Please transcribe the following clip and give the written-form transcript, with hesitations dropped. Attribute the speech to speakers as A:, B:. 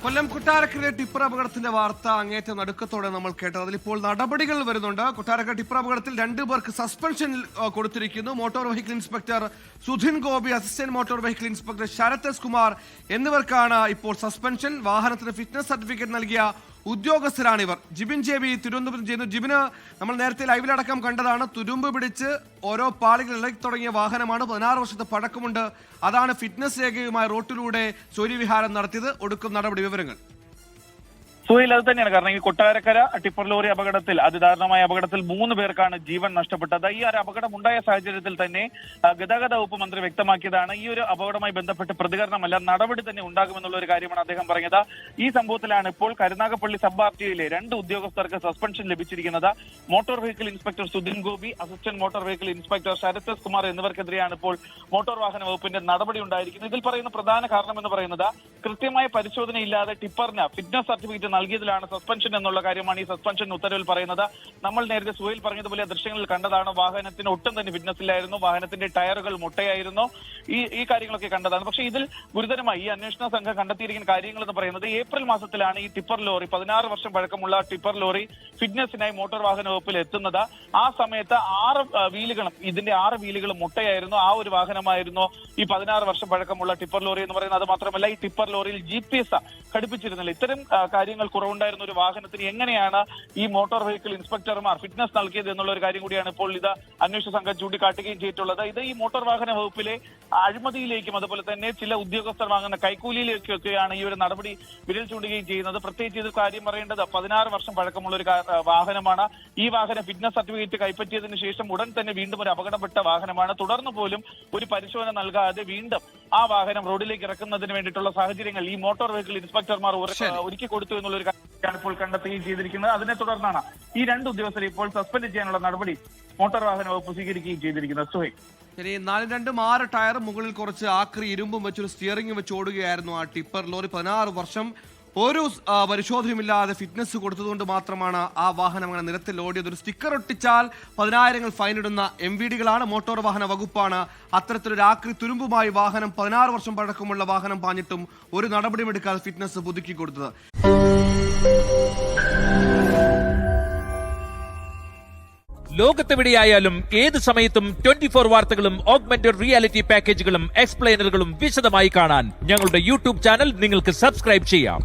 A: Kollam Kottarakkara tipper അപകടത്തിന്റെ വാർത്ത അങ്ങേറ്റം നടുക്കത്തോടെ നമ്മൾ കേട്ടത്. അതിലിപ്പോൾ നടപടികൾ വരുന്നുണ്ട്. കൊട്ടാരക്കര ടിപ്പർ അപകടത്തിൽ 2 പേർക്ക് സസ്പെൻഷൻ കൊടുത്തിരിക്കുന്നു. Motor vehicle inspector Sudhin Gopi, assistant motor vehicle inspector Sarath S Kumar എന്നിവർക്കാണ് ഇപ്പോൾ സസ്പെൻഷൻ. വാഹനത്തിന് ഫിറ്റ്നസ് സർട്ടിഫിക്കറ്റ് നൽകിയ ഉദ്യോഗസ്ഥരാണിവർ. ജിബിൻ ജെബി തിരുവനന്തപുരം ചെയ്യുന്നു. ജിബിന് നമ്മൾ നേരത്തെ ലൈവിലടക്കം കണ്ടതാണ്. തുരുമ്പ് പിടിച്ച് ഓരോ പാളികൾ ഇളകി തുടങ്ങിയ വാഹനമാണ്. 16 വർഷത്തെ പഴക്കമുണ്ട്. അതാണ് ഫിറ്റ്നസ് രേഖയുമായി റോട്ടിലൂടെ സ്വൈര്യവിഹാരം നടത്തിയത്. ഒടുക്കും നടപടി വിവരങ്ങൾ.
B: സുഹൈൽ, അത് തന്നെയാണ്. കാരണം ഈ കൊട്ടാരക്കര ടിപ്പർ ലോറി അപകടത്തിൽ, അതിദാരുണമായ അപകടത്തിൽ 3 പേർക്കാണ് ജീവൻ നഷ്ടപ്പെട്ടത്. ഈ ഒരു അപകടം ഉണ്ടായ സാഹചര്യത്തിൽ തന്നെ ഗതാഗത വകുപ്പ് മന്ത്രി വ്യക്തമാക്കിയതാണ് ഈ ഒരു അപകടവുമായി ബന്ധപ്പെട്ട് പ്രതികരണമല്ല, നടപടി തന്നെ ഉണ്ടാകുമെന്നുള്ള ഒരു കാര്യമാണ് അദ്ദേഹം പറഞ്ഞത്. ഈ സംഭവത്തിലാണ് ഇപ്പോൾ കരുനാഗപ്പള്ളി സബ് ആർടിഒയിലെ 2 ഉദ്യോഗസ്ഥർക്ക് സസ്പെൻഷൻ ലഭിച്ചിരിക്കുന്നത്. Motor vehicle inspector Sudhin Gopi, assistant motor vehicle inspector Sarath S Kumar എന്നിവർക്കെതിരെയാണ് ഇപ്പോൾ മോട്ടോർ വാഹന വകുപ്പിന്റെ നടപടി ഉണ്ടായിരിക്കുന്നത്. ഇതിൽ പറയുന്ന പ്രധാന കാരണം എന്ന് പറയുന്നത് കൃത്യമായ പരിശോധനയില്ലാതെ ടിപ്പറിന് ഫിറ്റ്നസ് സർട്ടിഫിക്കറ്റ് നൽകിയതിലാണ് സസ്പെൻഷൻ എന്നുള്ള കാര്യമാണ് ഈ സസ്പെൻഷൻ ഉത്തരവിൽ പറയുന്നത്. നമ്മൾ നേരത്തെ സുഹൈൽ പറഞ്ഞതുപോലെ ദൃശ്യങ്ങളിൽ കണ്ടതാണ്. വാഹനത്തിന് ഒട്ടും തന്നെ ഫിറ്റ്നസ് ഇല്ലായിരുന്നു. വാഹനത്തിന്റെ ടയറുകൾ മുട്ടയായിരുന്നു. ഈ കാര്യങ്ങളൊക്കെ കണ്ടതാണ്. പക്ഷേ ഇതിൽ ഗുരുതരമായി ഈ അന്വേഷണ സംഘം കണ്ടെത്തിയിരിക്കുന്ന കാര്യങ്ങൾ എന്ന് പറയുന്നത് ഏപ്രിൽ മാസത്തിലാണ് ഈ ടിപ്പർ ലോറി, 16 വർഷം പഴക്കമുള്ള ടിപ്പർ ലോറി ഫിറ്റ്നസിനായി മോട്ടോർ വാഹന വകുപ്പിൽ എത്തുന്നത്. ആ സമയത്ത് 6 വീലുകളും മുട്ടയായിരുന്നു. ആ ഒരു വാഹനമായിരുന്നു ഈ 16 വർഷം പഴക്കമുള്ള ടിപ്പർ ലോറി എന്ന് പറയുന്നത്. അത് മാത്രമല്ല, ഈ ടിപ്പർ ലോറിയിൽ GPS ഘടിപ്പിച്ചിരുന്നില്ല. ഇത്തരം കാര്യങ്ങൾ കുറവുണ്ടായിരുന്ന ഒരു വാഹനത്തിന് എങ്ങനെയാണ് ഈ മോട്ടോർ വെഹിക്കിൾ ഇൻസ്പെക്ടർമാർ ഫിറ്റ്നസ് നൽകിയത് എന്നുള്ള ഒരു കാര്യം കൂടിയാണ് ഇപ്പോൾ ഇത് അന്വേഷണ സംഘം ചൂണ്ടിക്കാട്ടുകയും ചെയ്തിട്ടുള്ളത്. ഇത് ഈ മോട്ടോർ വാഹന വകുപ്പിലെ അഴിമതിയിലേക്കും അതുപോലെ തന്നെ ചില ഉദ്യോഗസ്ഥർ വാങ്ങുന്ന കൈക്കൂലിയിലേക്കൊക്കെയാണ് ഈ ഒരു നടപടി വിരൽ ചൂണ്ടുകയും ചെയ്യുന്നത്. പ്രത്യേകിച്ച് ഇത് കാര്യം പറയേണ്ടത് 16 വർഷം പഴക്കമുള്ള ഒരു വാഹനമാണ്. ഈ വാഹനം ഫിറ്റ്നസ് സർട്ടിഫിക്കറ്റ് കൈപ്പറ്റിയതിനു ശേഷം ഉടൻ തന്നെ വീണ്ടും ഒരു അപകടപ്പെട്ട വാഹനമാണ്. തുടർന്ന് പോലും ഒരു പരിശോധന നൽകാതെ വീണ്ടും ആ വാഹനം റോഡിലേക്ക് ഇറക്കുന്നതിന് വേണ്ടിയിട്ടുള്ള സാഹചര്യങ്ങൾ ഈ മോട്ടോർ വെഹിക്കിൾ ഇൻസ്പെക്ടർമാർ ഒരുക്കി കൊടുത്തു എന്നുള്ള ഒരു കാര്യമാണ് ഇപ്പോൾ കണ്ടെത്തുകയും ചെയ്തിരിക്കുന്നത്. അതിനെ തുടർന്നാണ് ഈ 2 ഉദ്യോഗസ്ഥരെ ഇപ്പോൾ സസ്പെൻഡ് ചെയ്യാനുള്ള നടപടി മോട്ടോർ വാഹന വകുപ്പ് സ്വീകരിക്കുകയും ചെയ്തിരിക്കുന്നത്. സുഹൈൽ,
A: ശരി, 4-2 6 ടയർ മുകളിൽ കുറച്ച് ആക്രി ഇരുമ്പും വെച്ചൊരു സ്റ്റിയറിംഗും വെച്ച് ഓടുകയായിരുന്നു ആ ടിപ്പർ ലോറി. 16 വർഷം ഒരു പരിശോധനയുമില്ലാതെ ഫിറ്റ്നസ് കൊടുത്തതുകൊണ്ട് മാത്രമാണ് ആ വാഹനം അങ്ങനെ നിരത്തിൽ ഓടിയത്. ഒരു സ്റ്റിക്കർ ഒട്ടിച്ചാൽ 10,000 ഫൈനിടുന്ന MVDകളാണ്. മോട്ടോർ വാഹന വകുപ്പാണ് അത്തരത്തിലൊരു ആക്രി തുരുമ്പുമായി വാഹനം 16 വർഷം പഴക്കമുള്ള വാഹനം പാഞ്ഞിട്ടും ഒരു നടപടിയും എടുക്കാതെ ഫിറ്റ്നസ് പുതുക്കി കൊടുത്തത്.
C: ലോകത്തെവിടെയായാലും ഏത് സമയത്തും 24 വാർത്തകളും ഓഗ്മെന്റഡ് റിയാലിറ്റി പാക്കേജുകളും എക്സ്പ്ലെയിനറുകളും വിശദമായി കാണാൻ ഞങ്ങളുടെ YouTube ചാനൽ നിങ്ങൾക്ക് സബ്സ്ക്രൈബ് ചെയ്യാം.